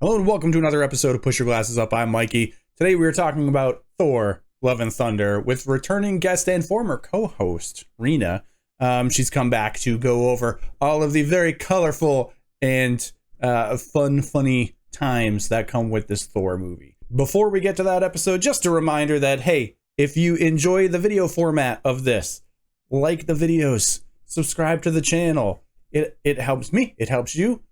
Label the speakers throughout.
Speaker 1: Hello and welcome to another episode of Push Your Glasses Up. I'm Mikey. Today we are talking about Thor, Love and Thunder with returning guest and former co-host, Reena. She's come back to go over all of the very colorful and funny times that come with this Thor movie. Before we get to that episode, just a reminder that, hey, if you enjoy the video format of this, like the videos, subscribe to the channel. It helps me. It helps you.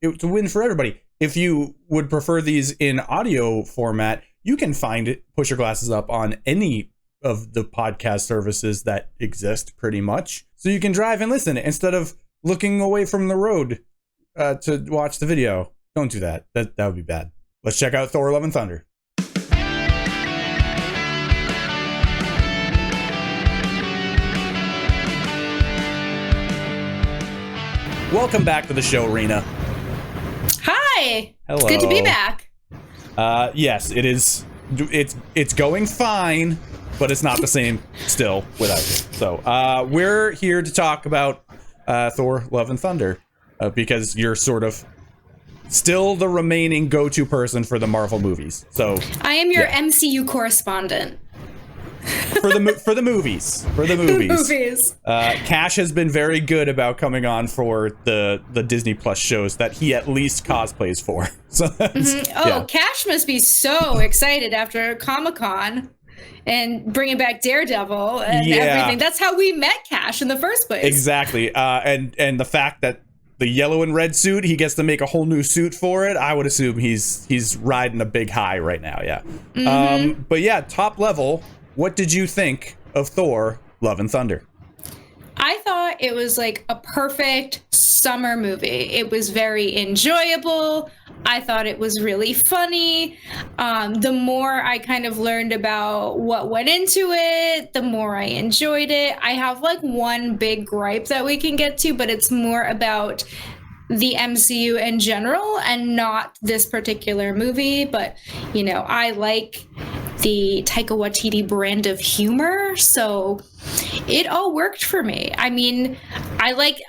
Speaker 1: It's a win for everybody. If you would prefer these in audio format, you can find it, Push Your Glasses Up, on any of the podcast services that exist, pretty much. So you can drive and listen instead of looking away from the road to watch the video. Don't do that. That would be bad. Let's check out Thor, Love and Thunder. Welcome back to the show, Reena.
Speaker 2: Hi.
Speaker 1: Hello.
Speaker 2: Good to be back.
Speaker 1: Yes, it is. It's going fine, but it's not the same still without you. So we're here to talk about Thor, Love and Thunder because you're sort of still the remaining go-to person for the Marvel movies. So
Speaker 2: I am your MCU correspondent.
Speaker 1: For the movies. Cash has been very good about coming on for the Disney Plus shows that he at least cosplays for. So
Speaker 2: Cash must be so excited after Comic-Con and bringing back Daredevil and everything. That's how we met Cash in the first place.
Speaker 1: Exactly. And the fact that the yellow and red suit, he gets to make a whole new suit for it. I would assume he's riding a big high right now. Yeah. But yeah, top level. What did you think of Thor, Love and Thunder?
Speaker 2: I thought it was like a perfect summer movie. It was very enjoyable. I thought it was really funny. The more I kind of learned about what went into it, the more I enjoyed it. I have like one big gripe that we can get to, but it's more about the MCU in general and not this particular movie. But, you know, I like the Taika Waititi brand of humor, so it all worked for me. I mean, I like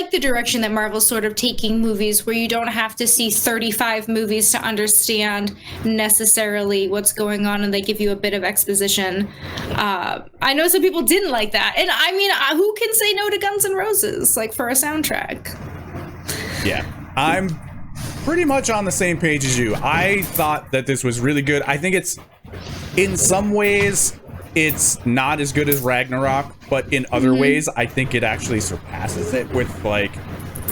Speaker 2: the direction that Marvel's sort of taking movies, where you don't have to see 35 movies to understand necessarily what's going on, and they give you a bit of exposition. I know some people didn't like that, and I mean, who can say no to Guns N' Roses, like, for a soundtrack?
Speaker 1: Yeah, I'm pretty much on the same page as you. I thought that this was really good. I think it's, in some ways, it's not as good as Ragnarok, but in other ways, I think it actually surpasses it with, like,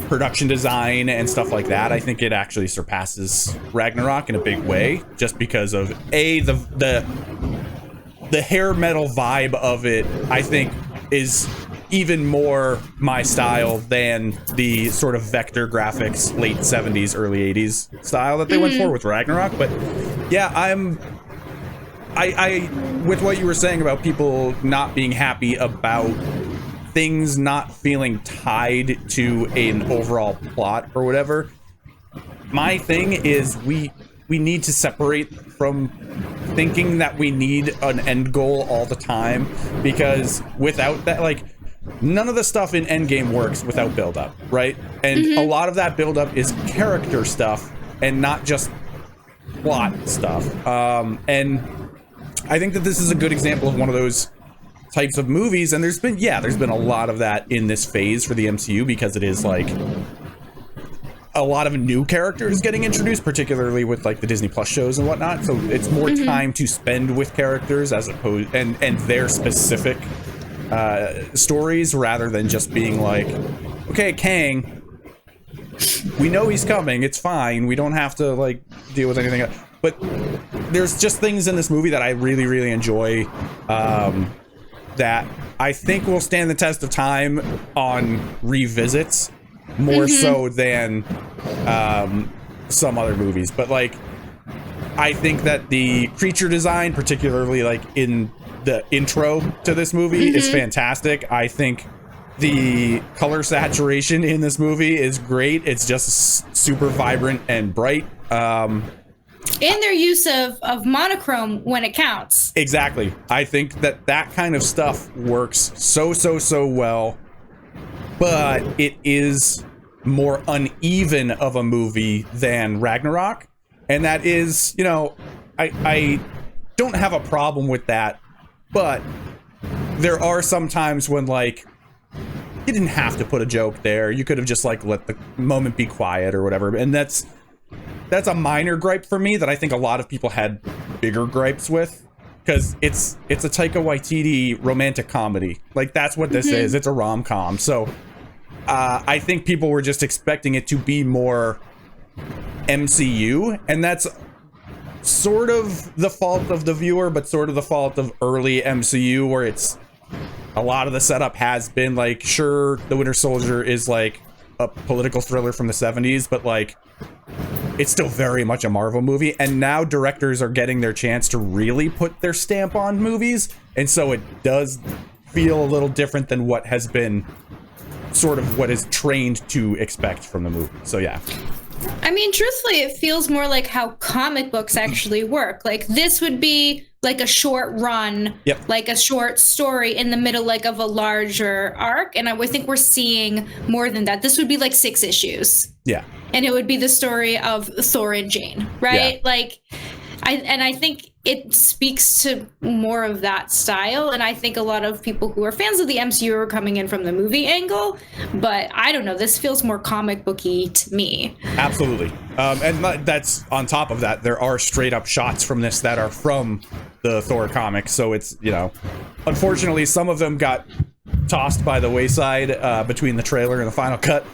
Speaker 1: production design and stuff like that. I think it actually surpasses Ragnarok in a big way, just because of, the hair metal vibe of it, I think, is even more my style than the sort of vector graphics late 70s, early 80s style that they went for with Ragnarok. But yeah, I with what you were saying about people not being happy about things not feeling tied to an overall plot or whatever, my thing is we need to separate from thinking that we need an end goal all the time, because without that, like, none of the stuff in Endgame works without build-up, right? And a lot of that build-up is character stuff and not just plot stuff. And I think that this is a good example of one of those types of movies, and there's been a lot of that in this phase for the MCU, because it is like a lot of new characters getting introduced, particularly with like the Disney Plus shows and whatnot. So it's more time to spend with characters as opposed and their specific stories, rather than just being like, okay, Kang, we know he's coming, it's fine, we don't have to like deal with anything else. But there's just things in this movie that I really, really enjoy, that I think will stand the test of time on revisits more so than some other movies. But like, I think that the creature design, particularly like in the intro to this movie, is fantastic. I think the color saturation in this movie is great. It's just super vibrant and bright.
Speaker 2: And their use of monochrome when it counts.
Speaker 1: Exactly. I think that kind of stuff works so well, but it is more uneven of a movie than Ragnarok. And that is, you know, I don't have a problem with that, but there are some times when, like, you didn't have to put a joke there. You could have just, like, let the moment be quiet or whatever. And that's a minor gripe for me that I think a lot of people had bigger gripes with, because it's a Taika Waititi romantic comedy. Like, that's what this is. It's a rom-com. So I think people were just expecting it to be more MCU, and that's sort of the fault of the viewer, but sort of the fault of early MCU, where it's a lot of the setup has been like, sure, The Winter Soldier is like a political thriller from the 70s, but like it's still very much a Marvel movie. And now directors are getting their chance to really put their stamp on movies, and so it does feel a little different than what has been sort of what is trained to expect from the movie. So yeah.
Speaker 2: I mean, truthfully, it feels more like how comic books actually work. Like, this would be like a short run, like a short story in the middle, like, of a larger arc. And I think we're seeing more than that. This would be like 6 issues. Yeah. And it would be the story of Thor and Jane, right? Yeah. Like, I think it speaks to more of that style. And I think a lot of people who are fans of the MCU are coming in from the movie angle. But I don't know, this feels more comic booky to me. Absolutely.
Speaker 1: And that's on top of that, there are straight up shots from this that are from the Thor comics. So it's, you know, unfortunately, some of them got tossed by the wayside between the trailer and the final cut.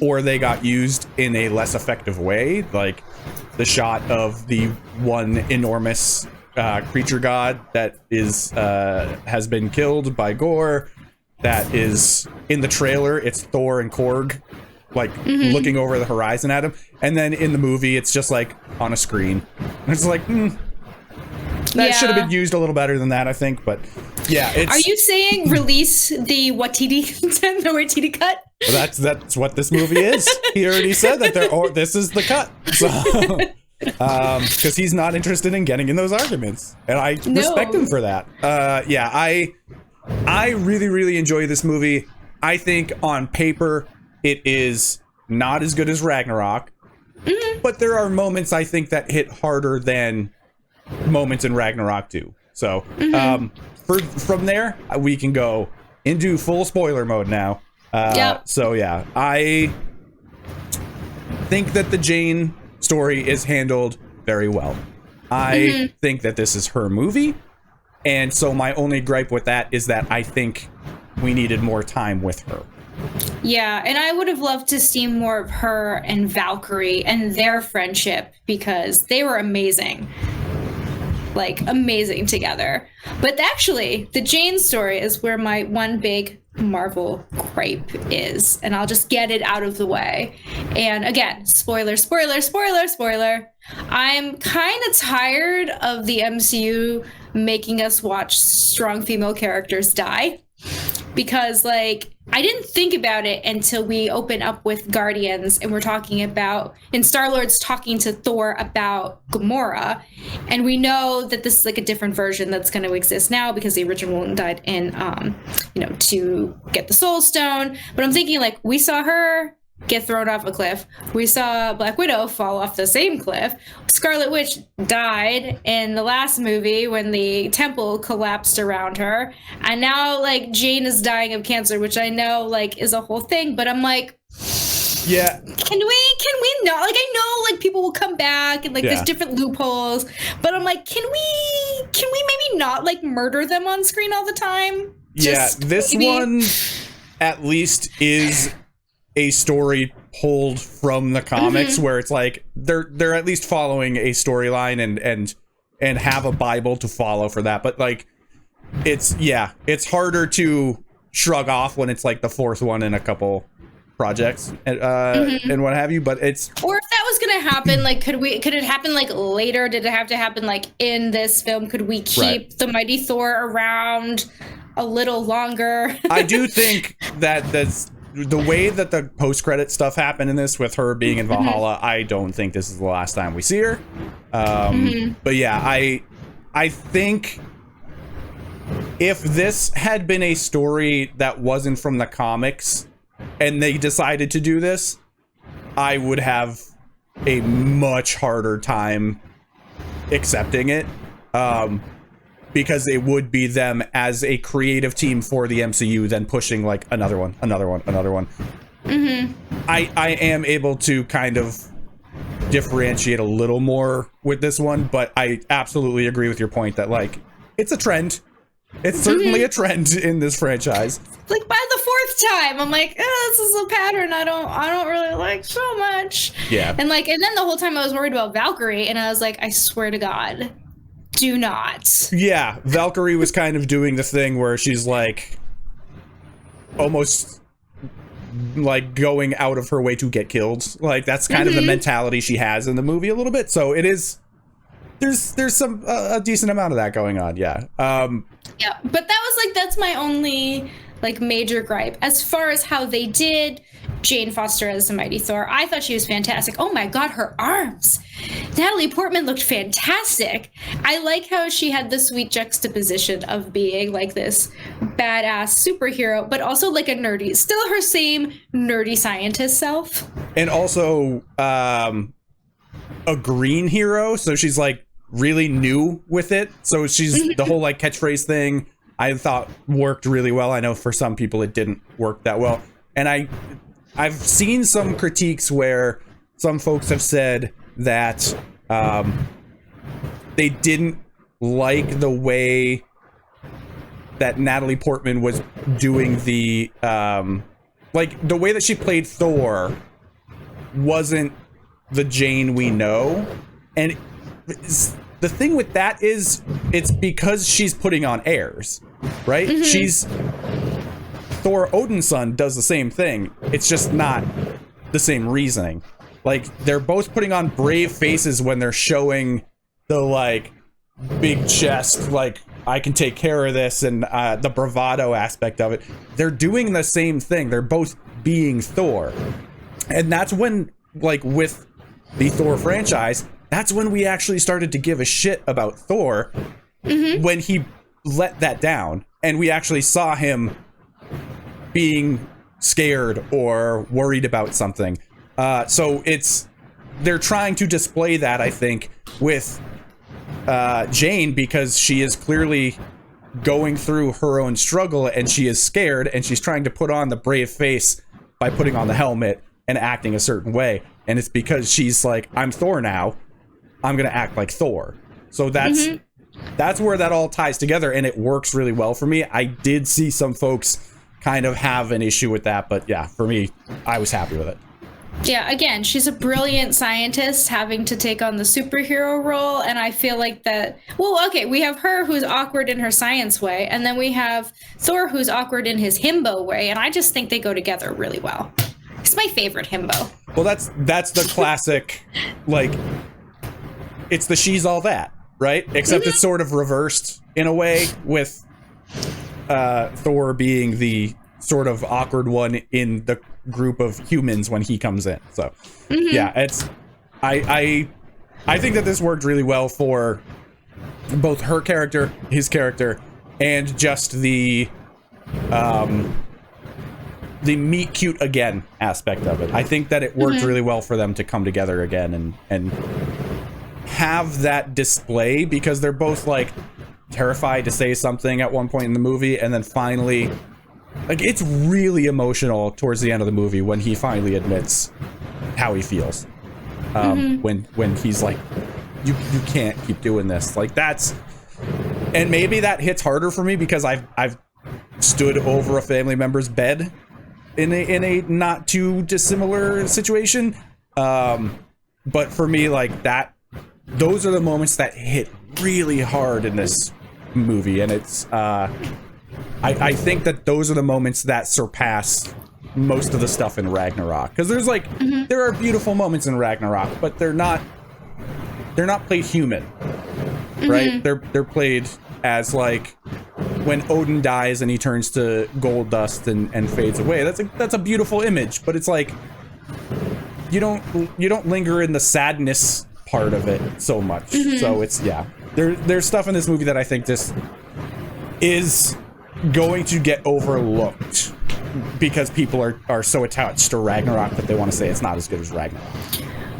Speaker 1: Or they got used in a less effective way, like the shot of the one enormous creature god that is has been killed by Gore. That is in the trailer. It's Thor and Korg, like looking over the horizon at him, and then in the movie, it's just like on a screen. And it's like, that should have been used a little better than that, I think. But yeah, it's.
Speaker 2: Are you saying release the Waititi cut?
Speaker 1: Well, that's what this movie is. He already said that this is the cut. So, because he's not interested in getting in those arguments, and I respect him for that. Yeah, I really, really enjoy this movie. I think on paper it is not as good as Ragnarok, but there are moments I think that hit harder than moments in Ragnarok do. So, from there we can go into full spoiler mode now. So yeah, I think that the Jane story is handled very well. I think that this is her movie, and so my only gripe with that is that I think we needed more time with her.
Speaker 2: Yeah, and I would have loved to see more of her and Valkyrie and their friendship, because they were amazing. Like, amazing together. But actually, the Jane story is where my one big Marvel gripe is, and I'll just get it out of the way. And again, spoiler. I'm kind of tired of the MCU making us watch strong female characters die, because, like, I didn't think about it until we open up with Guardians and we're talking about, and Star-Lord's talking to Thor about Gamora, and we know that this is like a different version that's going to exist now because the original one died in, to get the Soul Stone. But I'm thinking, like, we saw her get thrown off a cliff. We saw Black Widow fall off the same cliff. Scarlet Witch died in the last movie when the temple collapsed around her. And now, like, Jane is dying of cancer, which I know, like, is a whole thing. But I'm like, yeah, can we not? Like, I know, like, people will come back and, like, there's different loopholes. But I'm like, can we maybe not, like, murder them on screen all the time?
Speaker 1: This one at least is a story pulled from the comics, where it's like they're at least following a storyline and have a Bible to follow for that. But like, it's harder to shrug off when it's like the fourth one in a couple projects and what have you. But it's,
Speaker 2: or if that was gonna happen, like, could it happen like later? Did it have to happen like in this film? Could we keep the Mighty Thor around a little longer?
Speaker 1: I do think that the way that the post-credit stuff happened in this, with her being in Valhalla, I don't think this is the last time we see her. But yeah, I think if this had been a story that wasn't from the comics, and they decided to do this, I would have a much harder time accepting it, because it would be them as a creative team for the MCU then pushing like another one. I am able to kind of differentiate a little more with this one, but I absolutely agree with your point that like it's a trend. It's certainly a trend in this franchise.
Speaker 2: Like by the fourth time, I'm like, this is a pattern I don't really like so much.
Speaker 1: Yeah.
Speaker 2: And then the whole time I was worried about Valkyrie, and I was like, I swear to God, do not.
Speaker 1: Yeah, Valkyrie was kind of doing the thing where she's like almost like going out of her way to get killed. Like that's kind of the mentality she has in the movie a little bit. So it is, there's some a decent amount of that going on. Yeah.
Speaker 2: Yeah, but that's my only like major gripe as far as how they did Jane Foster as the Mighty Thor. I thought she was fantastic. Oh my God, her arms. Natalie Portman looked fantastic. I like how she had the sweet juxtaposition of being like this badass superhero, but also like a nerdy, still her same nerdy scientist self.
Speaker 1: And also a green hero. So she's like really new with it. So she's the whole like catchphrase thing I thought worked really well. I know for some people it didn't work that well. And I've seen some critiques where some folks have said that they didn't like the way that Natalie Portman was doing the like the way that she played Thor wasn't the Jane we know. And the thing with that is it's because she's putting on airs, right? Thor Odin's son does the same thing. It's just not the same reasoning. Like they're both putting on brave faces when they're showing the like big chest, like I can take care of this, and the bravado aspect of it. They're doing the same thing. They're both being Thor. And that's when, like with the Thor franchise, that's when we actually started to give a shit about Thor, when he let that down and we actually saw him being scared or worried about something. So they're trying to display that, I think, with Jane, because she is clearly going through her own struggle and she is scared and she's trying to put on the brave face by putting on the helmet and acting a certain way. And it's because she's like, I'm Thor now. I'm going to act like Thor. So that's where that all ties together, and it works really well for me. I did see some folks kind of have an issue with that, but yeah, for me, I was happy with it.
Speaker 2: Yeah, again, she's a brilliant scientist having to take on the superhero role, and I feel like that, well, okay, we have her who's awkward in her science way, and then we have Thor who's awkward in his himbo way, and I just think they go together really well. It's my favorite himbo.
Speaker 1: Well, that's the classic, like, it's the she's all that, right? Except it's sort of reversed in a way, with Thor being the sort of awkward one in the group of humans when he comes in. So yeah, it's I think that this worked really well for both her character, his character, and just the meet cute again aspect of it. I think that it worked really well for them to come together again and have that display, because they're both like terrified to say something at one point in the movie, and then finally, like, it's really emotional towards the end of the movie when he finally admits how he feels. When he's like, you can't keep doing this. Like, that's, and maybe that hits harder for me because I've stood over a family member's bed in a not too dissimilar situation. But for me, like, that, those are the moments that hit really hard in this movie, and it's I think that those are the moments that surpass most of the stuff in Ragnarok, because there's like there are beautiful moments in Ragnarok, but they're not played human, right? They're played as like when Odin dies and he turns to gold dust and fades away. That's a beautiful image, but it's like you don't linger in the sadness part of it so much. So it's, yeah, there's stuff in this movie that I think this is going to get overlooked because people are so attached to Ragnarok that they want to say it's not as good as Ragnarok.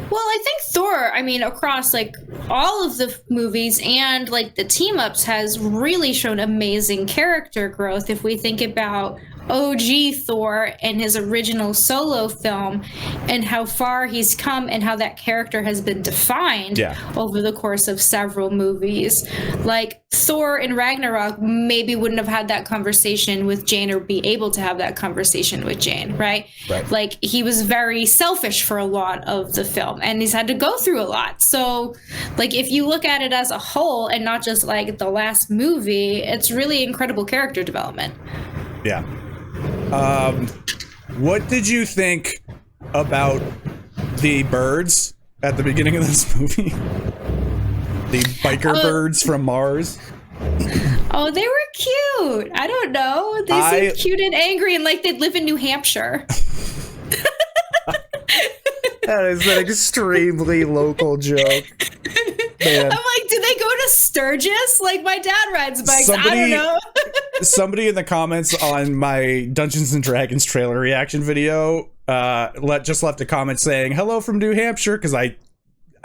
Speaker 2: Well, I think Thor, I mean, across like all of the movies and like the team ups has really shown amazing character growth. If we think about OG Thor and his original solo film and how far he's come and how that character has been defined over the course of several movies. Like Thor in Ragnarok maybe wouldn't have had that conversation with Jane or be able to have that conversation with Jane, right? Like he was very selfish for a lot of the film and he's had to go through a lot. So like if you look at it as a whole and not just like the last movie, it's really incredible character development.
Speaker 1: Yeah. What did you think about the birds at the beginning of this movie? The biker birds from Mars.
Speaker 2: Oh, they were cute. I don't know. They seem cute and angry and like they live in New Hampshire.
Speaker 1: That is an extremely local joke. Man.
Speaker 2: I'm like, do they go to Sturgis? Like my dad rides bikes. I don't know.
Speaker 1: Somebody in the comments on my Dungeons and Dragons trailer reaction video just left a comment saying hello from New Hampshire, because I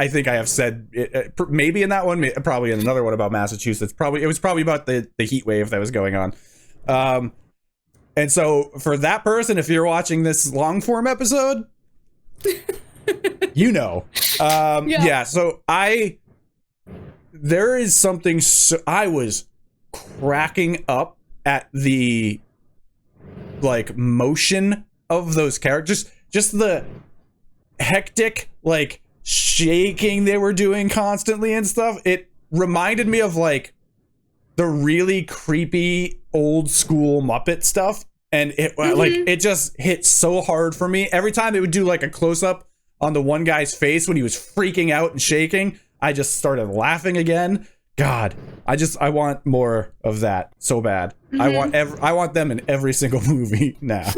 Speaker 1: think I have said it, maybe in that one, probably in another one about Massachusetts. It was probably about the heat wave that was going on. And so for that person, if you're watching this long form episode, you know. Yeah, so there is something, I was cracking up at the like motion of those characters, just the hectic like shaking they were doing constantly and stuff. It reminded me of like the really creepy old school Muppet stuff, and it like it just hit so hard for me. Every time it would do like a close-up on the one guy's face when he was freaking out and shaking, I just started laughing again. God, I want more of that so bad. I want them in every single movie now.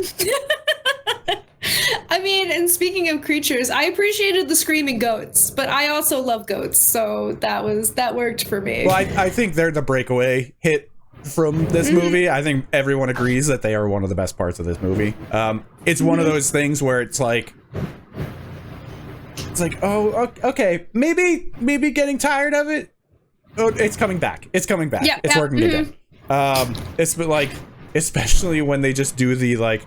Speaker 2: I mean, and speaking of creatures, I appreciated the screaming goats, but I also love goats, so that worked for me.
Speaker 1: Well, I think they're the breakaway hit from this movie. I think everyone agrees that they are one of the best parts of this movie. It's one of those things where it's like, oh, okay, maybe getting tired of it. Oh, it's coming back. It's coming back. Yeah, it's working again. It's like, especially when they just do the like,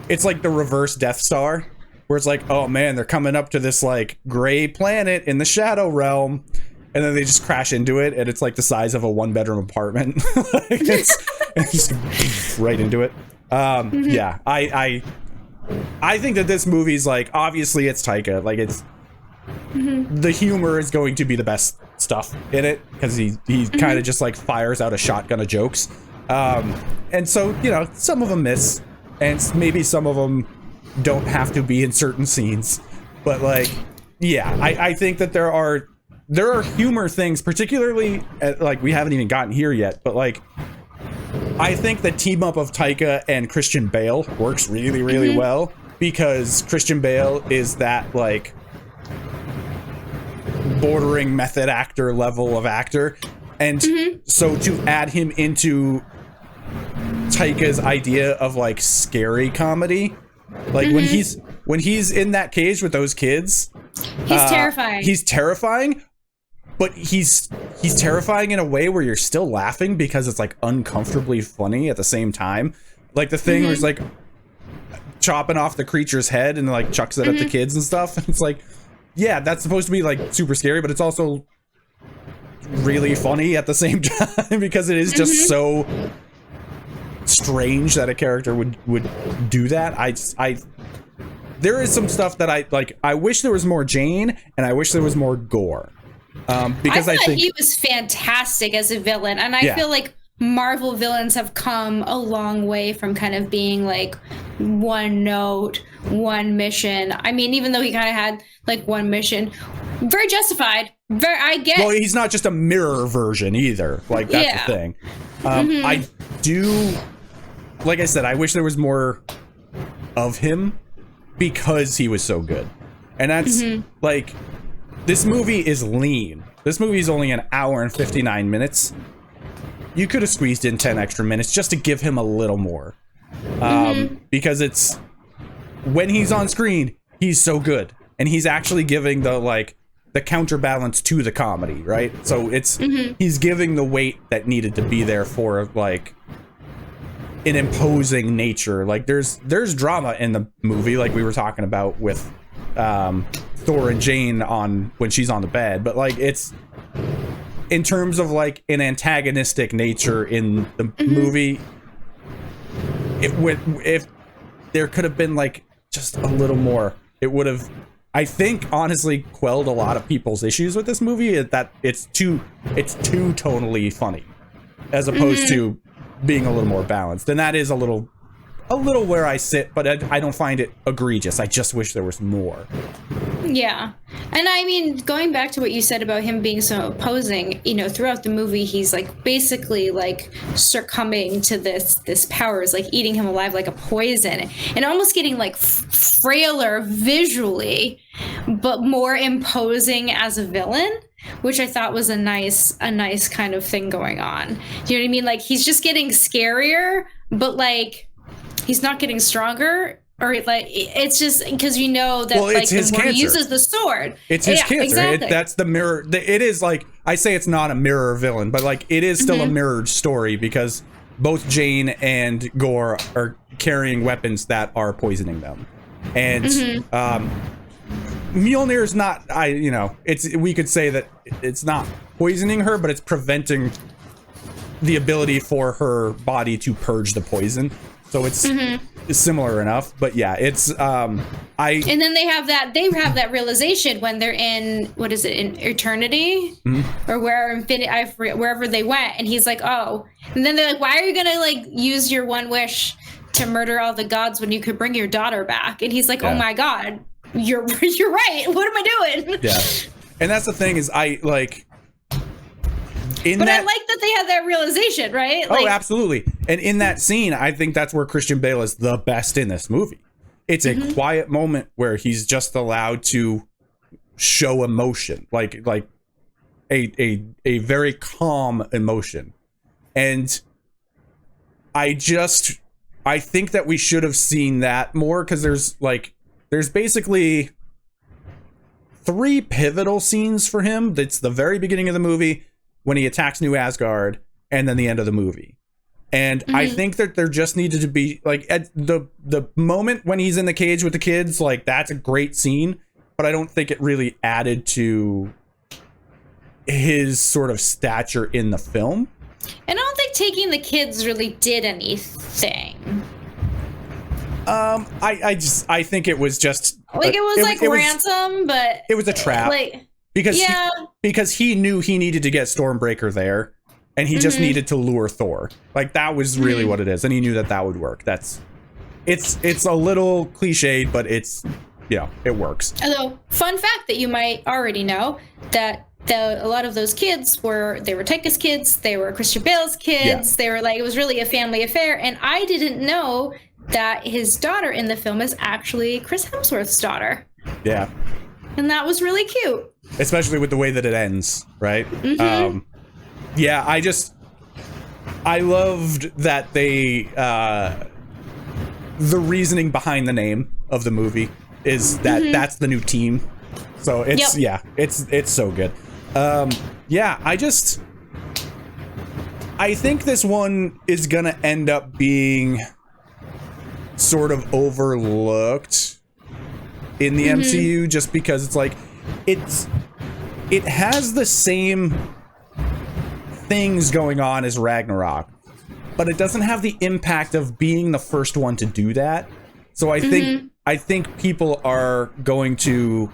Speaker 1: it's like the reverse Death Star, where it's like, oh man, they're coming up to this like gray planet in the Shadow Realm, and then they just crash into it, and it's like the size of a 1-bedroom apartment. Like it's just right into it. Yeah, I think that this movie's like, obviously it's Taika, like it's the humor is going to be the best stuff in it, because he kind of just like fires out a shotgun of jokes, and so, you know, some of them miss, and maybe some of them don't have to be in certain scenes, but like, yeah, I think that there are humor things, particularly like we haven't even gotten here yet, but like I think the team up of Taika and Christian Bale works really, really well, because Christian Bale is that like bordering method actor level of actor, and so to add him into Taika's idea of like scary comedy, like when he's in that cage with those kids,
Speaker 2: he's terrifying.
Speaker 1: He's terrifying, but he's terrifying in a way where you're still laughing because it's like uncomfortably funny at the same time. Like the thing where it's like chopping off the creature's head and like chucks it at the kids and stuff. And it's like, yeah, that's supposed to be like super scary, but it's also really funny at the same time, because it is just so strange that a character would do that. There is some stuff that I wish there was more Jane, and I wish there was more gore. Because I think
Speaker 2: he was fantastic as a villain, and I feel like Marvel villains have come a long way from kind of being like one note, one mission. I mean, even though he kind of had like one mission, very justified. Well, he's not just a mirror version either. Like that's the thing. I do, like I said, I wish there was more of him because he was so good, and that's like, this movie is lean. This movie is only an hour and 59 minutes. You could have squeezed in 10 extra minutes just to give him a little more.
Speaker 1: because it's when he's on screen, he's so good, and he's actually giving the counterbalance to the comedy, right? So it's he's giving the weight that needed to be there for like an imposing nature. Like there's drama in the movie, like we were talking about with Thor and Jane on when she's on the bed, but like it's in terms of like an antagonistic nature in the movie, it would, if there could have been like just a little more, it would have, I think, honestly quelled a lot of people's issues with this movie, that it's too tonally funny as opposed to being a little more balanced. And that is a little where I sit, but I don't find it egregious. I just wish there was more.
Speaker 2: Yeah. And I mean, going back to what you said about him being so opposing, you know, throughout the movie, he's like basically like succumbing to this power, is like eating him alive like a poison, and almost getting like frailer visually, but more imposing as a villain, which I thought was a nice kind of thing going on. Do you know what I mean? Like he's just getting scarier, but like he's not getting stronger, or like it's just because you know that like the more he uses the sword, it's his cancer. Exactly.
Speaker 1: That's the mirror. It is like, I say it's not a mirror villain, but like it is still a mirrored story, because both Jane and Gore are carrying weapons that are poisoning them, and Mjolnir is not. We could say that it's not poisoning her, but it's preventing the ability for her body to purge the poison. So it's similar enough, but yeah, it's and
Speaker 2: then they have that realization when they're in, what is it, in eternity, or wherever they went, and he's like, oh, and then they're like, why are you gonna like use your one wish to murder all the gods when you could bring your daughter back? And he's like, oh my god, you're right, what am I doing?
Speaker 1: Yeah. And that's the thing, is I like I like
Speaker 2: that they had that realization, right? Like,
Speaker 1: oh, absolutely. And in that scene, I think that's where Christian Bale is the best in this movie. It's a quiet moment where he's just allowed to show emotion, like a very calm emotion. And I think that we should have seen that more, because there's basically 3 pivotal scenes for him. That's the very beginning of the movie, when he attacks New Asgard, and then the end of the movie. And I think that there just needed to be like at the moment when he's in the cage with the kids, like that's a great scene, but I don't think it really added to his sort of stature in the film.
Speaker 2: And I don't think taking the kids really did anything.
Speaker 1: I think it was just
Speaker 2: like it was ransom, but
Speaker 1: it was a trap.
Speaker 2: Like,
Speaker 1: because he knew he needed to get Stormbreaker there, and he just needed to lure Thor. Like that was really what it is, and he knew that would work. It's a little cliched, but it's, it works.
Speaker 2: Although, fun fact that you might already know, that a lot of those kids were Taika's kids, they were Christian Bale's kids, they were like, it was really a family affair, and I didn't know that his daughter in the film is actually Chris Hemsworth's daughter.
Speaker 1: Yeah.
Speaker 2: And that was really cute.
Speaker 1: Especially with the way that it ends, right? Yeah, I loved that they, the reasoning behind the name of the movie is that that's the new team. So it's, it's so good. I think this one is gonna end up being sort of overlooked in the MCU, just because it's like, it has the same things going on as Ragnarok, but it doesn't have the impact of being the first one to do that. So I think people are going to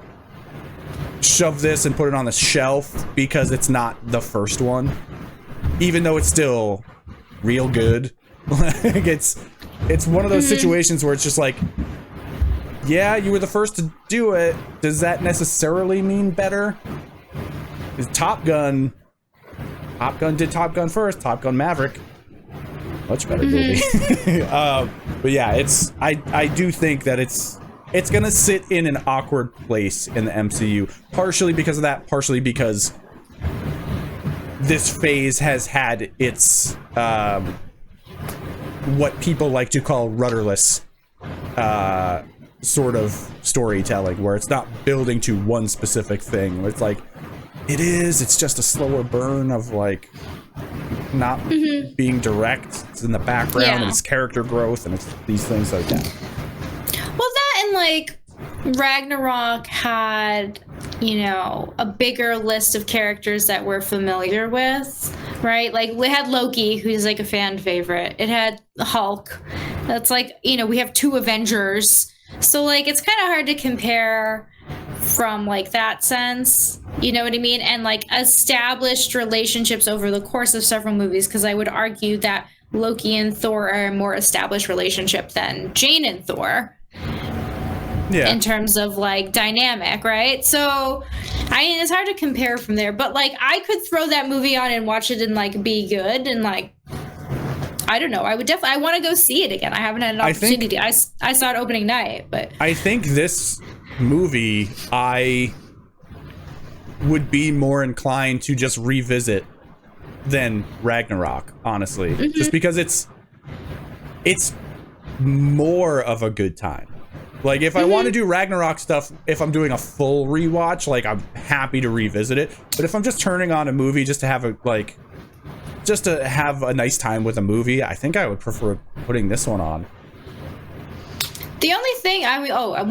Speaker 1: shove this and put it on the shelf because it's not the first one, even though it's still real good. Like it's one of those situations where it's just like, yeah, you were the first to do it. Does that necessarily mean better? Because Top Gun did Top Gun first. Top Gun Maverick, much better movie. But yeah, I do think that it's gonna sit in an awkward place in the MCU, partially because of that, partially because this phase has had its what people like to call rudderless sort of storytelling, where it's not building to one specific thing. It's like it's just a slower burn of like not being direct. It's in the background, and it's character growth, and it's these things like that.
Speaker 2: Well, that and like Ragnarok had, you know, a bigger list of characters that we're familiar with, right? Like we had Loki, who's like a fan favorite. It had Hulk. That's like, you know, we have 2 Avengers. So like it's kind of hard to compare from like that sense, you know what I mean? And like established relationships over the course of several movies, because I would argue that Loki and Thor are a more established relationship than Jane and Thor. Yeah. In terms of like dynamic, right? So I mean, it's hard to compare from there, but like I could throw that movie on and watch it and like be good, and like I don't know, I want to go see it again. I haven't had an opportunity. I saw it opening night, but I
Speaker 1: think this movie I would be more inclined to just revisit than Ragnarok, honestly. Just because it's more of a good time. Like, if I want to do Ragnarok stuff, if I'm doing a full rewatch, like, I'm happy to revisit it. But if I'm just turning on a movie just to have a nice time with a movie, I think I would prefer putting this one on.
Speaker 2: The only thing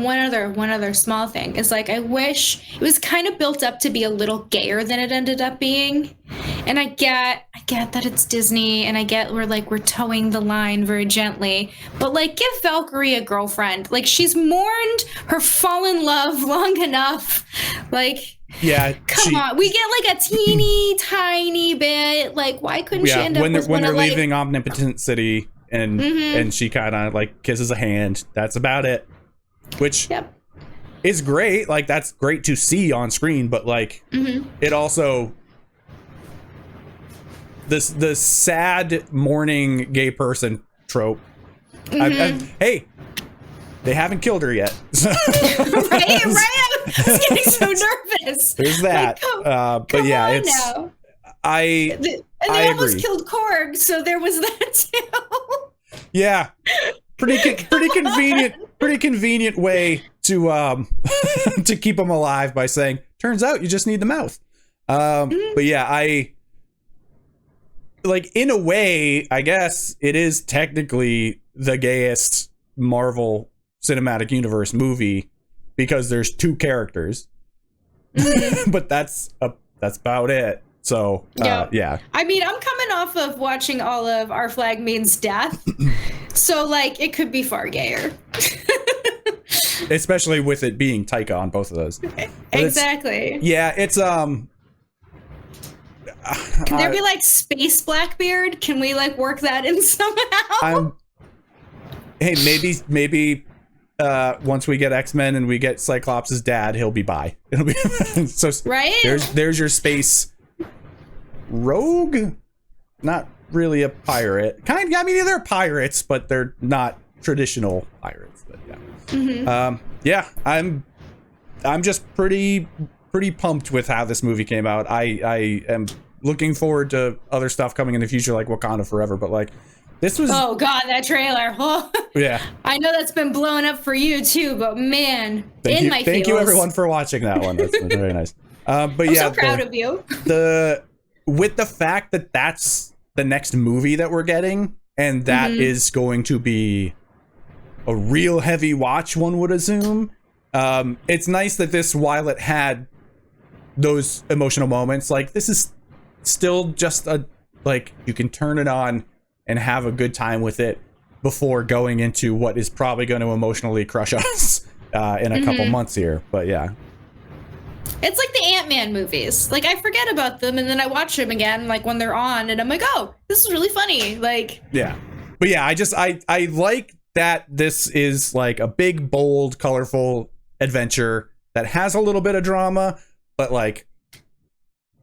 Speaker 2: one other small thing is like I wish it was kind of built up to be a little gayer than it ended up being. And I get that it's Disney, and I get we're towing the line very gently, but like give Valkyrie a girlfriend. Like she's mourned her fallen love long enough. Like come on, we get like a teeny tiny bit. Like why couldn't she end up when they're
Speaker 1: leaving Omnipotent City? And she kind of like kisses a hand. That's about it. Which is great. Like that's great to see on screen, but like it also the sad mourning gay person trope. Hey, they haven't killed her yet.
Speaker 2: right. I was getting so nervous.
Speaker 1: There's that.
Speaker 2: Like,
Speaker 1: but yeah, it's
Speaker 2: now.
Speaker 1: I
Speaker 2: almost killed Korg, so there was that too.
Speaker 1: Yeah, pretty convenient way to to keep them alive by saying, turns out you just need the mouth. But yeah, I like in a way, I guess it is technically the gayest Marvel Cinematic Universe movie because there's 2 characters, but that's about it. So, yeah.
Speaker 2: I mean, I'm coming off of watching all of Our Flag Means Death. So, like, it could be far gayer.
Speaker 1: Especially with it being Taika on both of those. But
Speaker 2: exactly.
Speaker 1: It's
Speaker 2: Can there be, like, Space Blackbeard? Can we, like, work that in somehow?
Speaker 1: Hey, maybe once we get X-Men and we get Cyclops' dad, he'll be bi. It'll be so
Speaker 2: right.
Speaker 1: There's your space rogue, not really a pirate. I mean, they're pirates, but they're not traditional pirates. But yeah, I'm just pretty pumped with how this movie came out. I am looking forward to other stuff coming in the future, like Wakanda Forever. But like, this was
Speaker 2: that trailer. Oh,
Speaker 1: yeah, I
Speaker 2: know that's been blowing up for you too, but man,
Speaker 1: thank you everyone for watching that one. That's been very nice. But
Speaker 2: I'm so proud of you.
Speaker 1: With the fact that that's the next movie that we're getting, and that is going to be a real heavy watch, one would assume. It's nice that this, while it had those emotional moments, like this is still just you can turn it on and have a good time with it before going into what is probably going to emotionally crush us in a couple months here. But yeah.
Speaker 2: It's like the Ant-Man movies. Like, I forget about them, and then I watch them again, like, when they're on, and I'm like, oh, this is really funny. Like... Yeah.
Speaker 1: But yeah, I like that this is, like, a big, bold, colorful adventure that has a little bit of drama, but, like,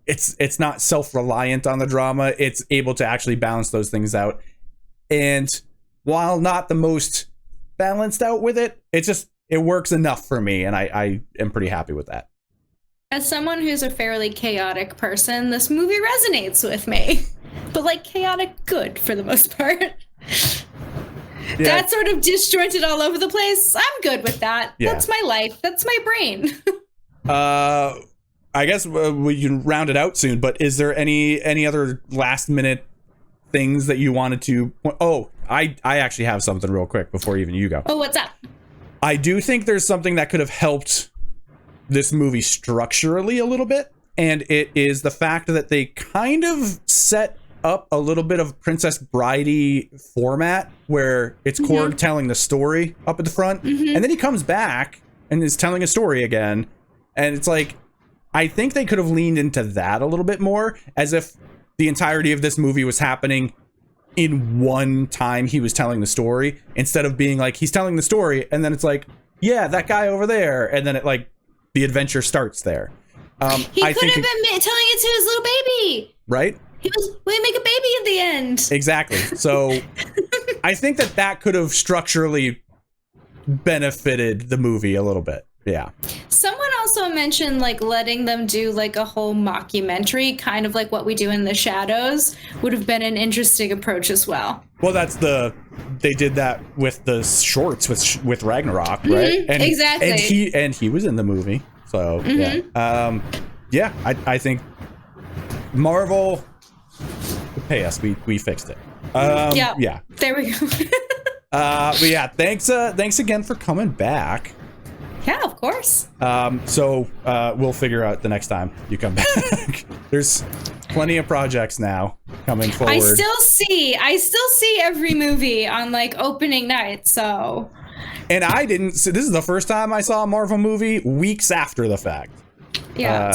Speaker 1: it's not self-reliant on the drama. It's able to actually balance those things out. And while not the most balanced out with it, it works enough for me, and I am pretty happy with that.
Speaker 2: As someone who's a fairly chaotic person, this movie resonates with me. But like chaotic good for the most part. That's sort of disjointed all over the place. I'm good with that.
Speaker 1: Yeah.
Speaker 2: That's my life. That's my brain.
Speaker 1: I guess we can round it out soon, but is there any other last minute things that you wanted to... Oh, I actually have something real quick before even you go.
Speaker 2: Oh, what's up?
Speaker 1: I do think there's something that could have helped this movie structurally a little bit, and it is the fact that they kind of set up a little bit of Princess Bridey format where it's Korg telling the story up at the front, and then he comes back and is telling a story again, and it's like, I think they could have leaned into that a little bit more, as if the entirety of this movie was happening in one time he was telling the story, instead of being like, he's telling the story, and then it's like, yeah, that guy over there, and then it like, the adventure starts there.
Speaker 2: He could have been telling it to his little baby.
Speaker 1: Right?
Speaker 2: We make a baby at the end.
Speaker 1: Exactly. So I think that could have structurally benefited the movie a little bit. Yeah. Someone
Speaker 2: also mentioned like letting them do like a whole mockumentary, kind of like what we do in The Shadows, would have been an interesting approach as well.
Speaker 1: Well, they did that with the shorts with Ragnarok, right? And,
Speaker 2: exactly.
Speaker 1: And he was in the movie. So yeah. I think Marvel pay us. We fixed it. Yeah.
Speaker 2: There we go.
Speaker 1: But yeah, thanks again for coming back.
Speaker 2: Yeah, of course.
Speaker 1: So we'll figure out the next time you come back. There's plenty of projects now coming forward.
Speaker 2: I still see every movie on like opening night, so.
Speaker 1: And I didn't see, this is the first time I saw a Marvel movie weeks after the fact.
Speaker 2: Yeah,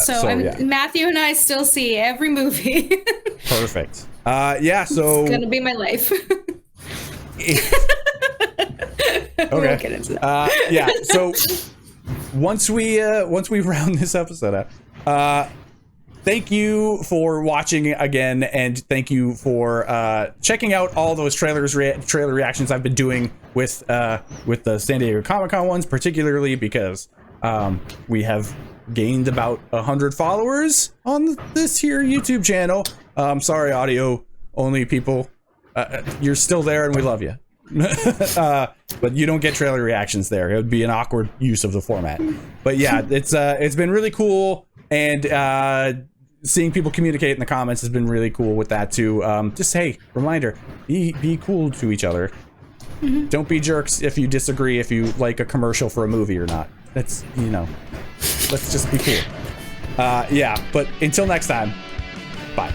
Speaker 2: Matthew and I still see every movie.
Speaker 1: Perfect. Yeah, so
Speaker 2: it's gonna be my life.
Speaker 1: Okay. Yeah, so once we round this episode out, thank you for watching again, and thank you for checking out all those trailer reactions I've been doing with the San Diego Comic-Con ones, particularly because we have gained about 100 followers on this here YouTube channel. Sorry, audio only people, you're still there and we love you. But you don't get trailer reactions there. It would be an awkward use of the format. But yeah, it's been really cool, and seeing people communicate in the comments has been really cool with that too. Just hey, reminder, be cool to each other. Don't be jerks if you disagree, if you like a commercial for a movie or not. That's, let's just be cool. Yeah, but until next time, bye.